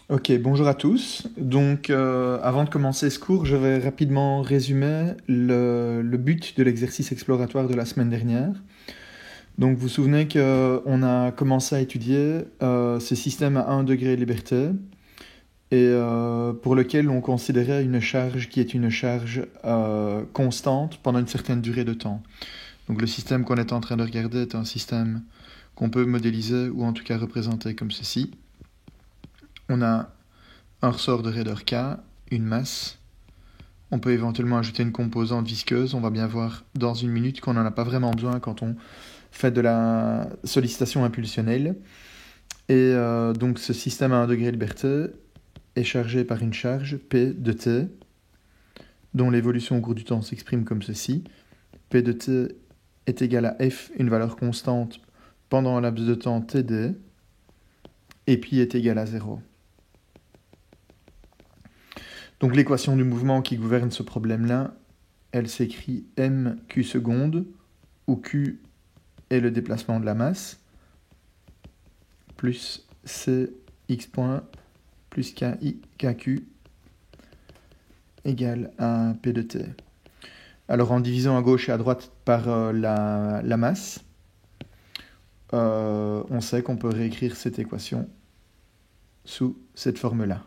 Ok, bonjour à tous. Donc, avant de commencer ce cours, je vais rapidement résumer le but de l'exercice exploratoire de la semaine dernière. Donc, vous vous souvenez qu'on a commencé à étudier ce système à 1 degré de liberté et pour lequel on considérait une charge qui est une charge constante pendant une certaine durée de temps. Donc, le système qu'on est en train de regarder est un système qu'on peut modéliser ou en tout cas représenter comme ceci. On a un ressort de raideur K, une masse. On peut éventuellement ajouter une composante visqueuse. On va bien voir dans une minute qu'on n'en a pas vraiment besoin quand on fait de la sollicitation impulsionnelle. Et donc ce système à 1 degré de liberté est chargé par une charge P de t, dont l'évolution au cours du temps s'exprime comme ceci. P de t est égal à F, une valeur constante, pendant un laps de temps Td, et pi est égal à 0. Donc l'équation du mouvement qui gouverne ce problème-là, elle s'écrit mq secondes, où q est le déplacement de la masse, plus cx point plus kq égale à p de t. Alors en divisant à gauche et à droite par la masse, on sait qu'on peut réécrire cette équation sous cette forme-là.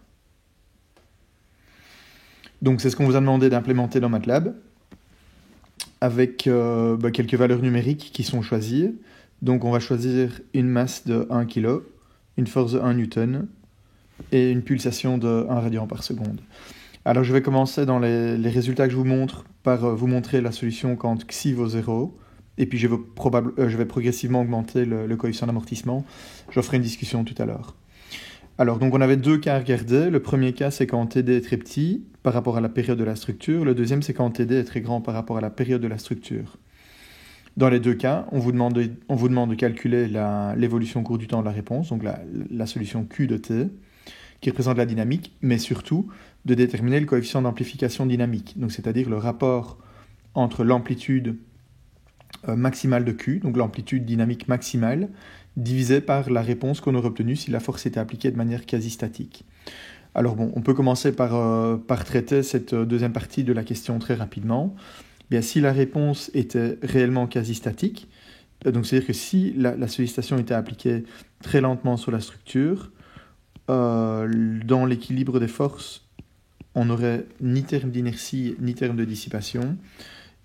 Donc c'est ce qu'on vous a demandé d'implémenter dans MATLAB, avec quelques valeurs numériques qui sont choisies. Donc on va choisir une masse de 1 kg, une force de 1 newton et une pulsation de 1 radian par seconde. Alors je vais commencer dans les résultats que je vous montre par vous montrer la solution quand xi vaut 0. Et puis je vais progressivement augmenter le coefficient d'amortissement. J'en ferai une discussion tout à l'heure. Alors, donc on avait deux cas à regarder. Le premier cas, c'est quand TD est très petit par rapport à la période de la structure. Le deuxième, c'est quand TD est très grand par rapport à la période de la structure. Dans les deux cas, on vous demande de calculer l'évolution au cours du temps de la réponse, donc la solution Q de T, qui représente la dynamique, mais surtout de déterminer le coefficient d'amplification dynamique, donc c'est-à-dire le rapport entre l'amplitude maximale de Q, donc l'amplitude dynamique maximale, divisé par la réponse qu'on aurait obtenue si la force était appliquée de manière quasi statique. Alors bon, on peut commencer par traiter cette deuxième partie de la question très rapidement. Bien, si la réponse était réellement quasi statique, donc c'est-à-dire que si la sollicitation était appliquée très lentement sur la structure, dans l'équilibre des forces, on n'aurait ni terme d'inertie ni terme de dissipation,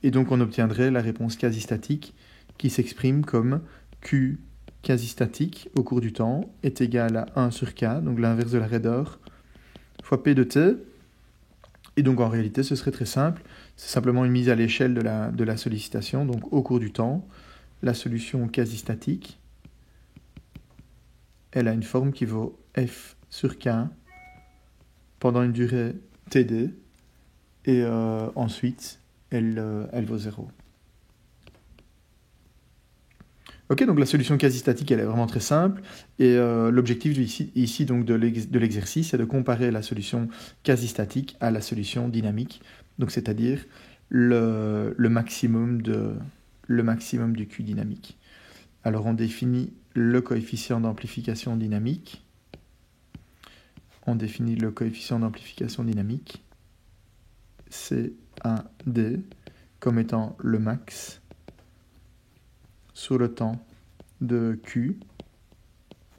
et donc on obtiendrait la réponse quasi statique qui s'exprime comme Q quasi statique au cours du temps est égal à 1 sur K, donc l'inverse de la raideur, fois P de T. Et donc en réalité ce serait très simple, c'est simplement une mise à l'échelle de la sollicitation, donc au cours du temps, la solution quasi statique, elle a une forme qui vaut F sur K pendant une durée Td, et ensuite elle vaut 0. Ok, donc la solution quasi-statique, elle est vraiment très simple. Et l'objectif ici donc de l'exercice, c'est de comparer la solution quasi-statique à la solution dynamique. Donc c'est-à-dire le maximum du Q dynamique. Alors on définit le coefficient d'amplification dynamique. On définit le coefficient d'amplification dynamique, CAD, comme étant le max sur le temps de Q.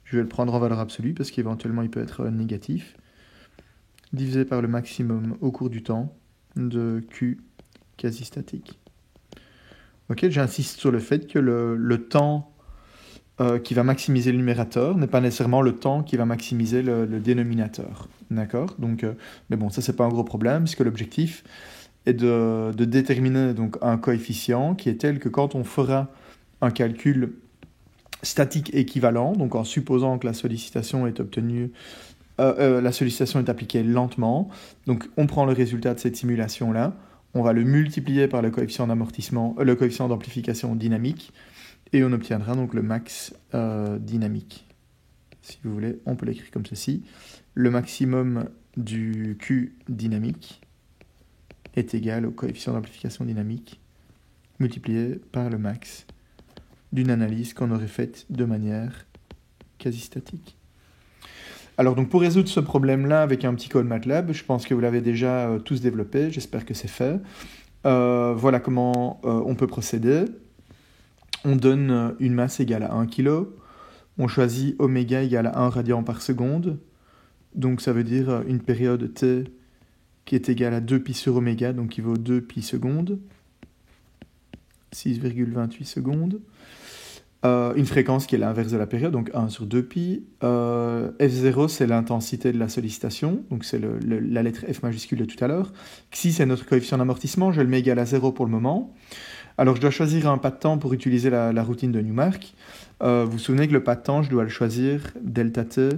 Je vais le prendre en valeur absolue parce qu'éventuellement il peut être négatif, divisé par le maximum au cours du temps de Q quasi statique. Ok, j'insiste sur le fait que le temps qui va maximiser le numérateur n'est pas nécessairement le temps qui va maximiser le dénominateur. D'accord. Donc, mais bon, ça c'est pas un gros problème puisque l'objectif est de déterminer donc un coefficient qui est tel que quand on fera un calcul statique équivalent, donc en supposant que la sollicitation est obtenue, la sollicitation est appliquée lentement, donc on prend le résultat de cette simulation-là, on va le multiplier par le coefficient d'amortissement, le coefficient d'amplification dynamique, et on obtiendra donc le max dynamique. Si vous voulez, on peut l'écrire comme ceci. Le maximum du Q dynamique est égal au coefficient d'amplification dynamique multiplié par le max d'une analyse qu'on aurait faite de manière quasi statique. Alors donc pour résoudre ce problème-là avec un petit code MATLAB, je pense que vous l'avez déjà tous développé, j'espère que c'est fait. Voilà comment on peut procéder. On donne une masse égale à 1 kg, on choisit oméga égale à 1 radian par seconde, donc ça veut dire une période t qui est égale à 2 pi sur oméga, donc qui vaut 2 pi secondes, 6,28 secondes. Une fréquence qui est l'inverse de la période, donc 1 sur 2 pi. F0, c'est l'intensité de la sollicitation, donc c'est la lettre F majuscule de tout à l'heure. Xi, c'est notre coefficient d'amortissement, je le mets égal à 0 pour le moment. Alors, je dois choisir un pas de temps pour utiliser la routine de Newmark. Vous vous souvenez que le pas de temps, je dois le choisir, delta t,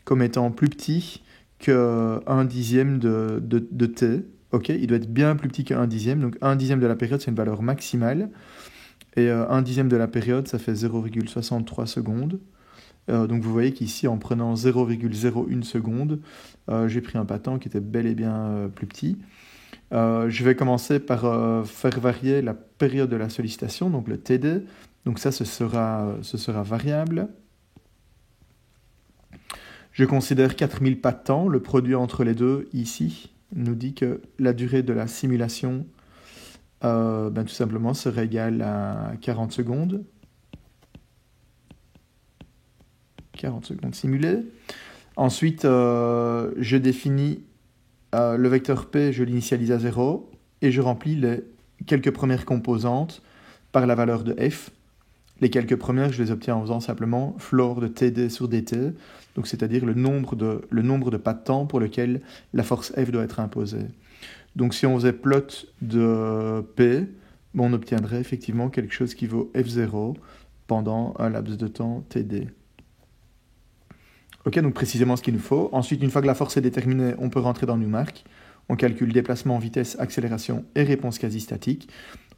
comme étant plus petit que 1 dixième de t. Ok, il doit être bien plus petit que 1 dixième, donc 1 dixième de la période, c'est une valeur maximale. Et 1 dixième de la période, ça fait 0,63 secondes. Donc vous voyez qu'ici, en prenant 0,01 seconde, j'ai pris un pas de temps qui était bel et bien plus petit. Je vais commencer par faire varier la période de la sollicitation, donc le TD. Donc ça, ce sera variable. Je considère 4000 pas de temps. Le produit entre les deux, ici, nous dit que la durée de la simulation, tout simplement, serait égale à 40 secondes. 40 secondes simulées. Ensuite, je définis le vecteur P, je l'initialise à 0, et je remplis les quelques premières composantes par la valeur de F. Les quelques premières, je les obtiens en faisant simplement floor de TD sur DT, donc c'est-à-dire le nombre de pas de temps pour lequel la force F doit être imposée. Donc si on faisait plot de P, on obtiendrait effectivement quelque chose qui vaut F0 pendant un laps de temps TD. Ok, donc précisément ce qu'il nous faut. Ensuite, une fois que la force est déterminée, on peut rentrer dans Newmark. On calcule déplacement, vitesse, accélération et réponse quasi statique.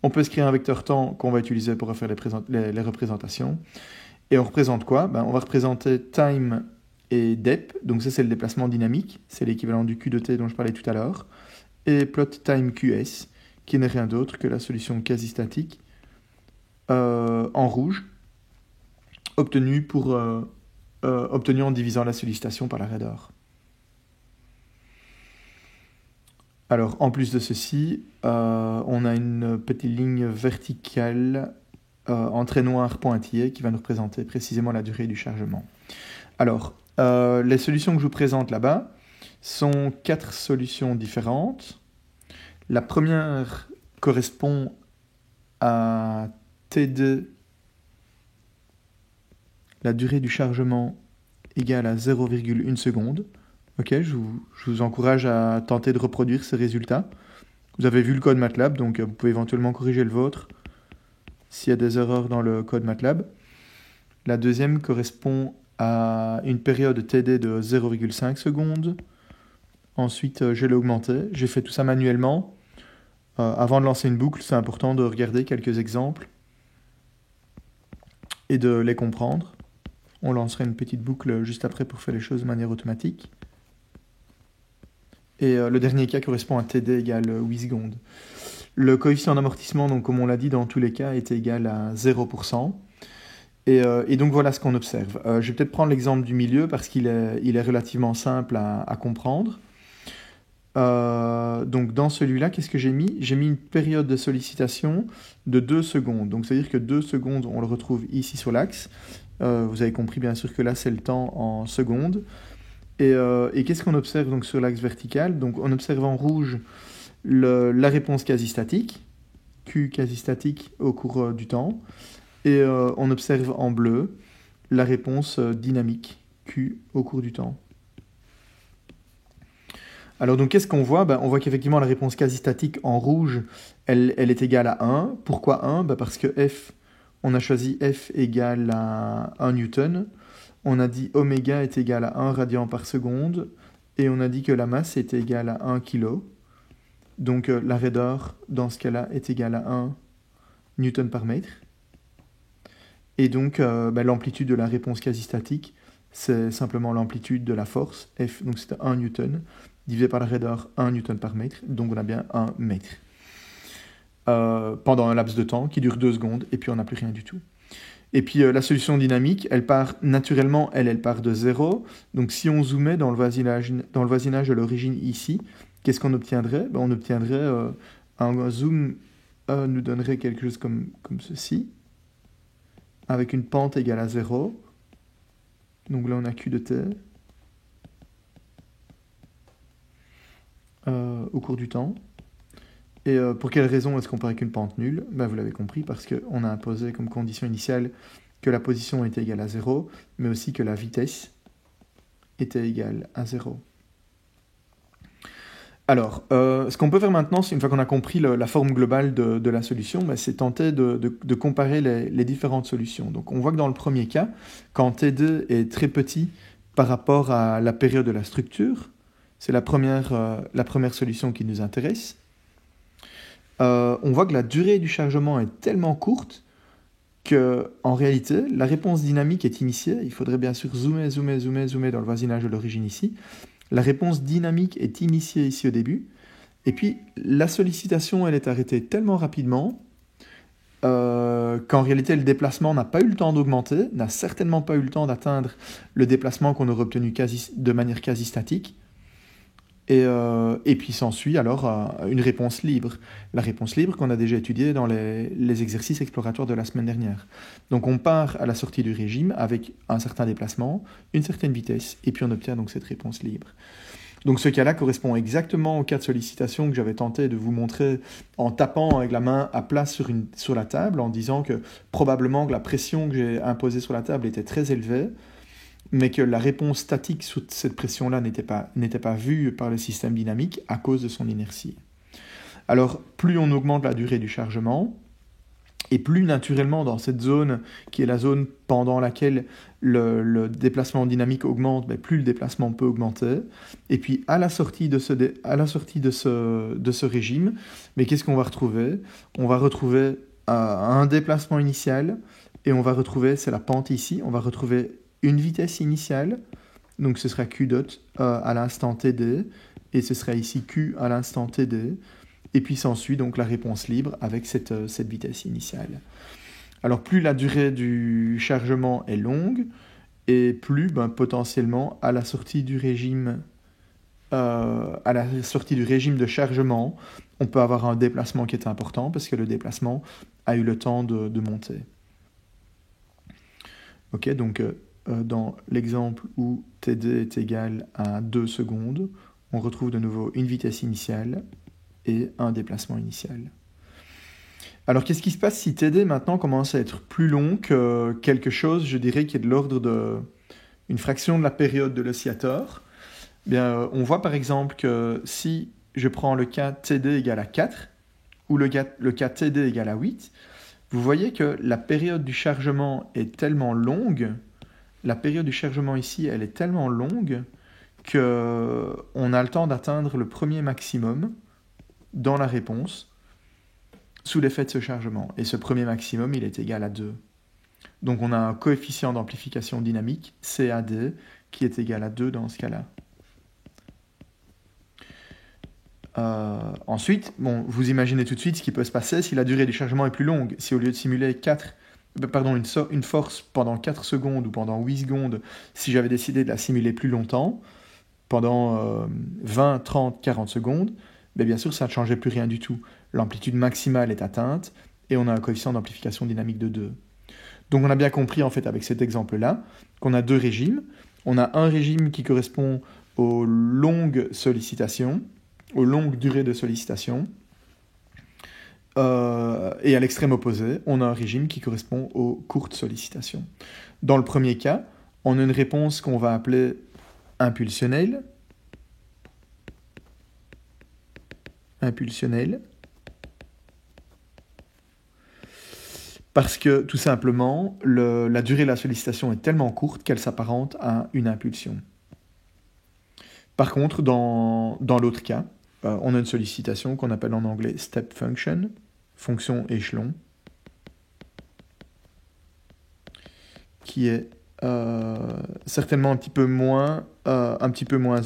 On peut se créer un vecteur temps qu'on va utiliser pour refaire les représentations. Et on représente quoi ? On va représenter time et dep. Donc ça, c'est le déplacement dynamique. C'est l'équivalent du Q de t dont je parlais tout à l'heure. Et plot time QS, qui n'est rien d'autre que la solution quasi statique en rouge, obtenue en divisant la sollicitation par la radar. Alors, en plus de ceci, on a une petite ligne verticale en trait noir pointillé qui va nous représenter précisément la durée du chargement. Alors, les solutions que je vous présente là-bas sont 4 solutions différentes. La première correspond à T2, la durée du chargement égale à 0,1 seconde. Ok, je vous encourage à tenter de reproduire ces résultats. Vous avez vu le code MATLAB, donc vous pouvez éventuellement corriger le vôtre s'il y a des erreurs dans le code MATLAB. La deuxième correspond à une période TD de 0,5 secondes. Ensuite, je l'ai augmenté. J'ai fait tout ça manuellement. Avant de lancer une boucle, c'est important de regarder quelques exemples et de les comprendre. On lancera une petite boucle juste après pour faire les choses de manière automatique. Et le dernier cas correspond à TD égale 8 secondes. Le coefficient d'amortissement, donc, comme on l'a dit, dans tous les cas, est égal à 0%. Et donc voilà ce qu'on observe. Je vais peut-être prendre l'exemple du milieu parce qu'il est relativement simple à comprendre. Donc dans celui-là, qu'est-ce que j'ai mis ? J'ai mis une période de sollicitation de 2 secondes. Donc c'est-à-dire que 2 secondes, on le retrouve ici sur l'axe. Vous avez compris bien sûr que là, c'est le temps en secondes. Et qu'est-ce qu'on observe donc sur l'axe vertical ? Donc on observe en rouge la réponse quasi statique, Q quasi statique au cours du temps. Et on observe en bleu la réponse dynamique, Q au cours du temps. Alors donc qu'est-ce qu'on voit ? On voit qu'effectivement la réponse quasi statique en rouge, elle est égale à 1. Pourquoi 1 ? Parce que F, on a choisi F égale à 1 newton. On a dit oméga est égal à 1 radian par seconde. Et on a dit que la masse est égale à 1 kg. Donc la radar, dans ce cas-là, est égale à 1 newton par mètre. Et donc l'amplitude de la réponse quasi statique, c'est simplement l'amplitude de la force, F, donc c'est 1 newton, divisé par la radar, 1 newton par mètre, donc on a bien 1 mètre. Pendant un laps de temps qui dure 2 secondes, et puis on n'a plus rien du tout. Et puis la solution dynamique, elle part naturellement, elle part de 0. Donc si on zoomait dans le voisinage de l'origine ici, qu'est-ce qu'on obtiendrait? On obtiendrait un zoom nous donnerait quelque chose comme ceci, avec une pente égale à 0. Donc là on a Q de t au cours du temps. Et pour quelle raison est-ce qu'on part avec une pente nulle? Vous l'avez compris, parce qu'on a imposé comme condition initiale que la position était égale à 0, mais aussi que la vitesse était égale à 0. Alors, ce qu'on peut faire maintenant, une fois qu'on a compris la forme globale de la solution, c'est tenter de comparer les différentes solutions. Donc on voit que dans le premier cas, quand T2 est très petit par rapport à la période de la structure, c'est la première solution qui nous intéresse. On voit que la durée du chargement est tellement courte qu'en réalité, la réponse dynamique est initiée. Il faudrait bien sûr zoomer dans le voisinage de l'origine ici. La réponse dynamique est initiée ici au début. Et puis, la sollicitation, elle est arrêtée tellement rapidement qu'en réalité, le déplacement n'a pas eu le temps d'augmenter, n'a certainement pas eu le temps d'atteindre le déplacement qu'on aurait obtenu de manière quasi statique. Et puis s'ensuit alors une réponse libre. La réponse libre qu'on a déjà étudiée dans les exercices exploratoires de la semaine dernière. Donc on part à la sortie du régime avec un certain déplacement, une certaine vitesse, et puis on obtient donc cette réponse libre. Donc ce cas-là correspond exactement au cas de sollicitation que j'avais tenté de vous montrer en tapant avec la main à plat sur la table, en disant que probablement que la pression que j'ai imposée sur la table était très élevée, mais que la réponse statique sous cette pression-là n'était pas vue par le système dynamique à cause de son inertie. Alors, plus on augmente la durée du chargement, et plus naturellement dans cette zone, qui est la zone pendant laquelle le déplacement dynamique augmente, plus le déplacement peut augmenter. Et puis, à la sortie de ce régime, mais qu'est-ce qu'on va retrouver? On va retrouver un déplacement initial, et on va retrouver, c'est la pente ici, on va retrouver une vitesse initiale, donc ce sera Q dot à l'instant TD, et ce sera ici Q à l'instant TD, et puis s'ensuit donc la réponse libre avec cette vitesse initiale. Alors plus la durée du chargement est longue, et plus potentiellement à la sortie du régime de chargement, on peut avoir un déplacement qui est important, parce que le déplacement a eu le temps de monter. Ok, donc dans l'exemple où TD est égal à 2 secondes, on retrouve de nouveau une vitesse initiale et un déplacement initial. Alors qu'est-ce qui se passe si TD maintenant commence à être plus long que quelque chose, je dirais, qui est de l'ordre d'une fraction de la période de l'oscillateur? On voit par exemple que si je prends le cas TD égale à 4, ou le cas TD égale à 8, vous voyez que la période du chargement est tellement longue, la période du chargement ici, elle est tellement longue qu'on a le temps d'atteindre le premier maximum dans la réponse sous l'effet de ce chargement. Et ce premier maximum, il est égal à 2. Donc on a un coefficient d'amplification dynamique, CAD, qui est égal à 2 dans ce cas-là. Ensuite, vous imaginez tout de suite ce qui peut se passer si la durée du chargement est plus longue. Si au lieu de simuler une force pendant 4 secondes ou pendant 8 secondes, si j'avais décidé de la simuler plus longtemps, pendant 20, 30, 40 secondes, bien sûr, ça ne changeait plus rien du tout. L'amplitude maximale est atteinte et on a un coefficient d'amplification dynamique de 2. Donc on a bien compris, en fait, avec cet exemple-là, qu'on a deux régimes. On a un régime qui correspond aux longues sollicitations, aux longues durées de sollicitation, et à l'extrême opposé, on a un régime qui correspond aux courtes sollicitations. Dans le premier cas, on a une réponse qu'on va appeler impulsionnelle, parce que, tout simplement, la durée de la sollicitation est tellement courte qu'elle s'apparente à une impulsion. Par contre, dans l'autre cas, on a une sollicitation qu'on appelle en anglais step function, fonction échelon, qui est certainement un petit peu moins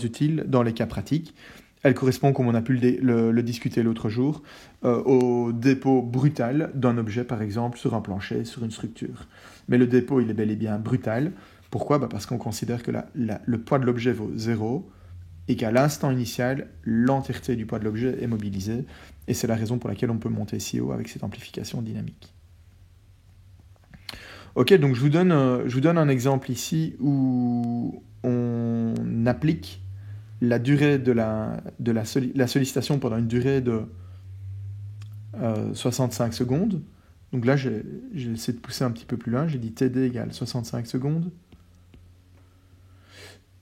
utile dans les cas pratiques. Elle correspond, comme on a pu le discuter l'autre jour, au dépôt brutal d'un objet, par exemple, sur un plancher, sur une structure. Mais le dépôt, il est bel et bien brutal. Pourquoi ? Parce qu'on considère que le poids de l'objet vaut 0 et qu'à l'instant initial, l'entièreté du poids de l'objet est mobilisée. Et c'est la raison pour laquelle on peut monter si haut avec cette amplification dynamique. Ok, donc je vous donne un exemple ici où on applique la durée de la sollicitation pendant une durée de 65 secondes. Donc là, j'ai essayé de pousser un petit peu plus loin. J'ai dit TD égale 65 secondes.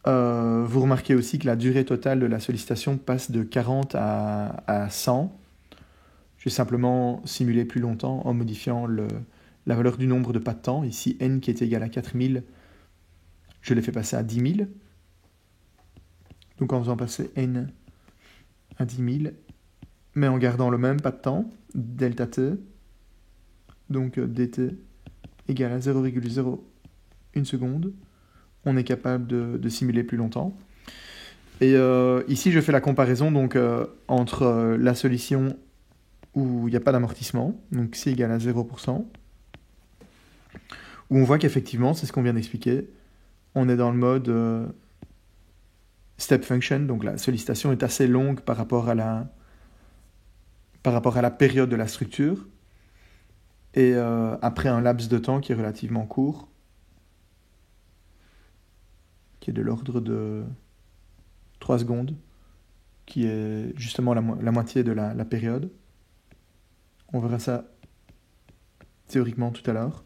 Vous remarquez aussi que la durée totale de la sollicitation passe de 40 à 100. Je vais simplement simuler plus longtemps en modifiant la valeur du nombre de pas de temps. Ici, n qui est égal à 4000, je l'ai fait passer à 10 000. Donc en faisant passer n à 10 000, mais en gardant le même pas de temps, delta t, donc dt égale à 0,01 seconde, on est capable de simuler plus longtemps. Et ici, je fais la comparaison donc, entre la solution où il n'y a pas d'amortissement, donc c égale à 0%, où on voit qu'effectivement, c'est ce qu'on vient d'expliquer, on est dans le mode step function, donc la sollicitation est assez longue par rapport à la période de la structure, et après un laps de temps qui est relativement court, qui est de l'ordre de 3 secondes, qui est justement la moitié de la période. On verra ça théoriquement tout à l'heure.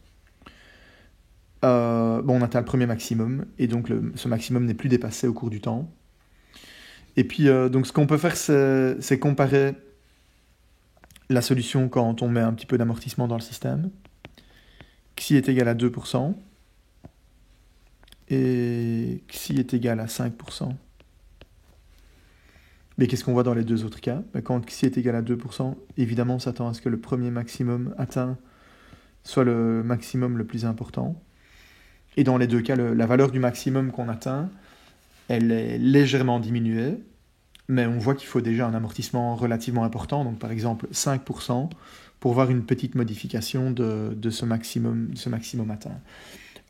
On atteint le premier maximum, et donc ce maximum n'est plus dépassé au cours du temps. Et puis, donc ce qu'on peut faire, c'est comparer la solution quand on met un petit peu d'amortissement dans le système. Xi est égal à 2%, et Xi est égal à 5%. Mais qu'est-ce qu'on voit dans les deux autres cas ? Quand Xi est égal à 2%, évidemment, on s'attend à ce que le premier maximum atteint soit le maximum le plus important. Et dans les deux cas, la valeur du maximum qu'on atteint, elle est légèrement diminuée, mais on voit qu'il faut déjà un amortissement relativement important, donc par exemple 5%, pour voir une petite modification de ce maximum atteint.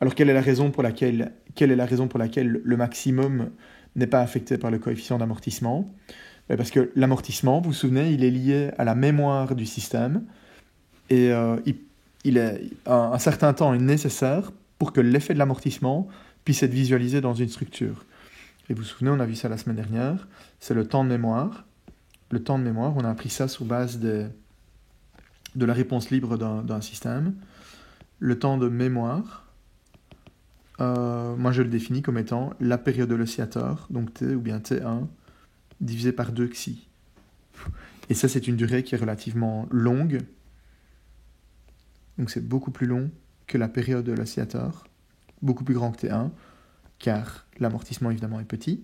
Alors quelle est la raison pour laquelle le maximum n'est pas affecté par le coefficient d'amortissement ? Parce que l'amortissement, vous vous souvenez, il est lié à la mémoire du système, et un certain temps est nécessaire pour que l'effet de l'amortissement puisse être visualisé dans une structure. Et vous vous souvenez, on a vu ça la semaine dernière, c'est le temps de mémoire. Le temps de mémoire, on a appris ça sur base de la réponse libre d'un système. Le temps de mémoire, moi je le définis comme étant la période de l'oscillateur, donc T ou bien T1, divisé par 2 Xi. Et ça, c'est une durée qui est relativement longue. Donc c'est beaucoup plus long que la période de l'oscillateur, beaucoup plus grand que T1, car l'amortissement évidemment est petit.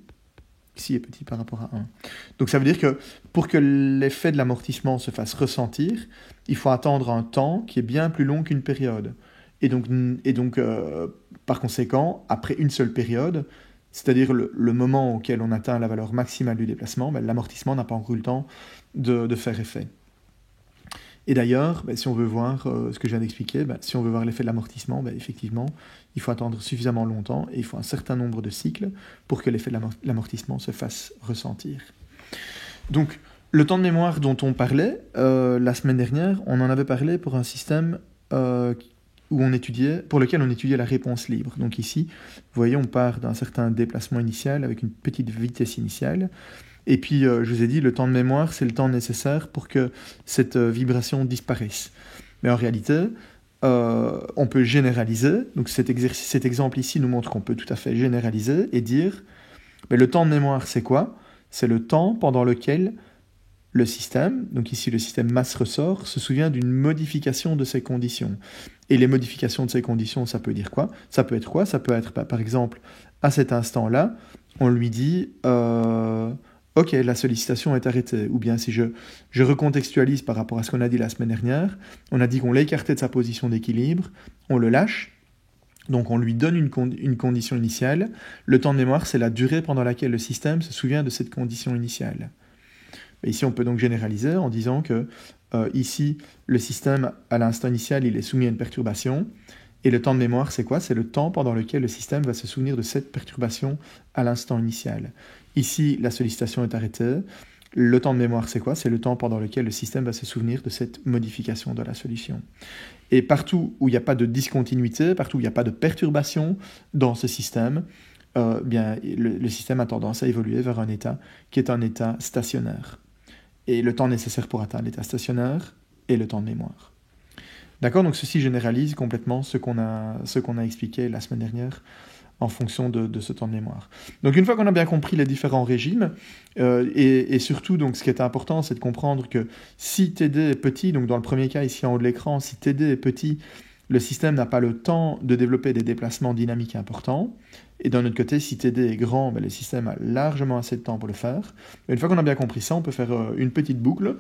Xi est petit par rapport à 1. Donc ça veut dire que pour que l'effet de l'amortissement se fasse ressentir, il faut attendre un temps qui est bien plus long qu'une période. Et donc par conséquent, après une seule période, c'est-à-dire le moment auquel on atteint la valeur maximale du déplacement, l'amortissement n'a pas encore eu le temps de faire effet. Et d'ailleurs, si on veut voir ce que je viens d'expliquer, si on veut voir l'effet de l'amortissement, effectivement, il faut attendre suffisamment longtemps et il faut un certain nombre de cycles pour que l'effet de l'amortissement se fasse ressentir. Donc, le temps de mémoire dont on parlait la semaine dernière, on en avait parlé pour un système pour lequel on étudiait la réponse libre. Donc ici, vous voyez, on part d'un certain déplacement initial avec une petite vitesse initiale. Et puis, je vous ai dit, le temps de mémoire, c'est le temps nécessaire pour que cette vibration disparaisse. Mais en réalité, on peut généraliser. Donc cet exemple ici nous montre qu'on peut tout à fait généraliser et dire, le temps de mémoire, c'est quoi ? C'est le temps pendant lequel le système, donc ici le système masse-ressort, se souvient d'une modification de ses conditions. Et les modifications de ces conditions, ça peut dire quoi ? Ça peut être quoi ? Ça peut être, par exemple, à cet instant-là, on lui dit... Ok, la sollicitation est arrêtée. Ou bien si je recontextualise par rapport à ce qu'on a dit la semaine dernière, on a dit qu'on l'a écarté de sa position d'équilibre, on le lâche, donc on lui donne une condition initiale. Le temps de mémoire, c'est la durée pendant laquelle le système se souvient de cette condition initiale. Ici, on peut donc généraliser en disant que ici, le système, à l'instant initial, il est soumis à une perturbation. Et le temps de mémoire, c'est quoi? C'est le temps pendant lequel le système va se souvenir de cette perturbation à l'instant initial. Ici, la sollicitation est arrêtée. Le temps de mémoire, c'est quoi? C'est le temps pendant lequel le système va se souvenir de cette modification de la solution. Et partout où il n'y a pas de discontinuité, partout où il n'y a pas de perturbation dans ce système, le système a tendance à évoluer vers un état qui est un état stationnaire. Et le temps nécessaire pour atteindre l'état stationnaire est le temps de mémoire. D'accord? Donc ceci généralise complètement ce qu'on a expliqué la semaine dernière en fonction de ce temps de mémoire. Donc une fois qu'on a bien compris les différents régimes, et surtout donc ce qui est important, c'est de comprendre que si TD est petit, donc dans le premier cas ici en haut de l'écran, si TD est petit, le système n'a pas le temps de développer des déplacements dynamiques importants. Et d'un autre côté, si TD est grand, le système a largement assez de temps pour le faire. Et une fois qu'on a bien compris ça, on peut faire une petite boucle.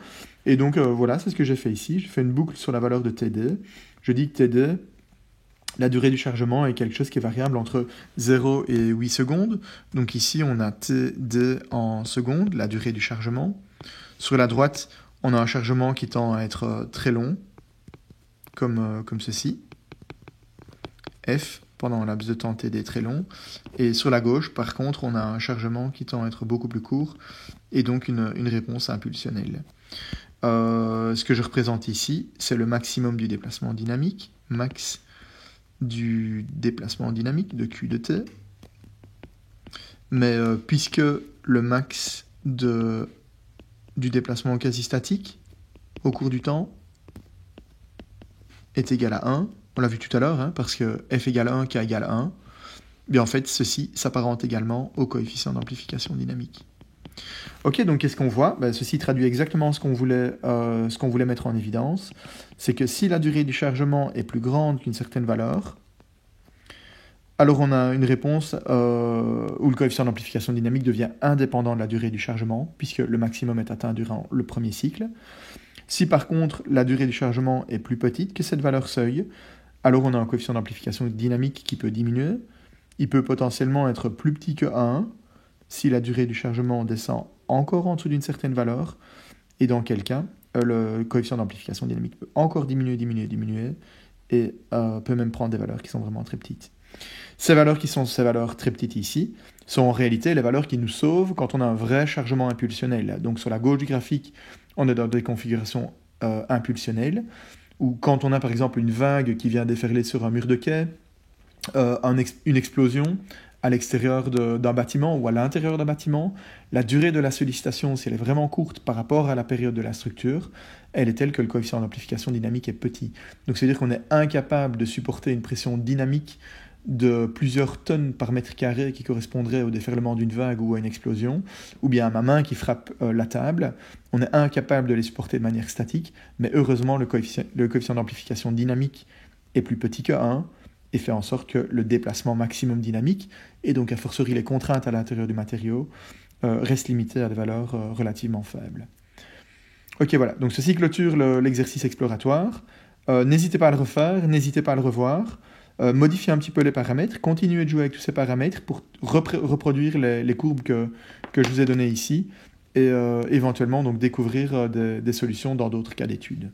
Et donc voilà, c'est ce que j'ai fait ici. J'ai fait une boucle sur la valeur de TD. Je dis que TD, la durée du chargement est quelque chose qui est variable entre 0 et 8 secondes. Donc ici, on a TD en secondes, la durée du chargement. Sur la droite, on a un chargement qui tend à être très long, comme ceci. F pendant un laps de temps TD très long. Et sur la gauche, par contre, on a un chargement qui tend à être beaucoup plus court, et donc une réponse impulsionnelle. Ce que je représente ici, c'est le maximum du déplacement dynamique, max du déplacement dynamique de Q de T. Mais puisque le max du déplacement quasi-statique au cours du temps est égal à 1, on l'a vu tout à l'heure, parce que f égale 1, k égale 1, bien en fait, ceci s'apparente également au coefficient d'amplification dynamique. Ok, donc qu'est-ce qu'on voit? Ceci traduit exactement ce qu'on voulait mettre en évidence. C'est que si la durée du chargement est plus grande qu'une certaine valeur, alors on a une réponse où le coefficient d'amplification dynamique devient indépendant de la durée du chargement, puisque le maximum est atteint durant le premier cycle. Si par contre la durée du chargement est plus petite que cette valeur seuil, alors on a un coefficient d'amplification dynamique qui peut diminuer. Il peut potentiellement être plus petit que 1 si la durée du chargement descend encore en dessous d'une certaine valeur, et dans quel cas le coefficient d'amplification dynamique peut encore diminuer, et peut même prendre des valeurs qui sont vraiment très petites. Ces valeurs qui sont ces valeurs très petites ici sont en réalité les valeurs qui nous sauvent quand on a un vrai chargement impulsionnel. Donc sur la gauche du graphique, on est dans des configurations impulsionnelles, ou quand on a par exemple une vague qui vient déferler sur un mur de quai, une explosion à l'extérieur d'un bâtiment ou à l'intérieur d'un bâtiment, la durée de la sollicitation, si elle est vraiment courte par rapport à la période de la structure, elle est telle que le coefficient d'amplification dynamique est petit. Donc c'est-à-dire qu'on est incapable de supporter une pression dynamique de plusieurs tonnes par mètre carré qui correspondrait au déferlement d'une vague ou à une explosion, ou bien à ma main qui frappe la table. On est incapable de les supporter de manière statique, mais heureusement le coefficient d'amplification dynamique est plus petit que 1, et fait en sorte que le déplacement maximum dynamique, et donc a fortiori les contraintes à l'intérieur du matériau, restent limitées à des valeurs relativement faibles. Ok, voilà, donc ceci clôture l'exercice exploratoire. N'hésitez pas à le refaire, n'hésitez pas à le revoir. Modifiez un petit peu les paramètres, continuez de jouer avec tous ces paramètres pour reproduire les courbes que je vous ai données ici, et éventuellement donc découvrir des solutions dans d'autres cas d'études.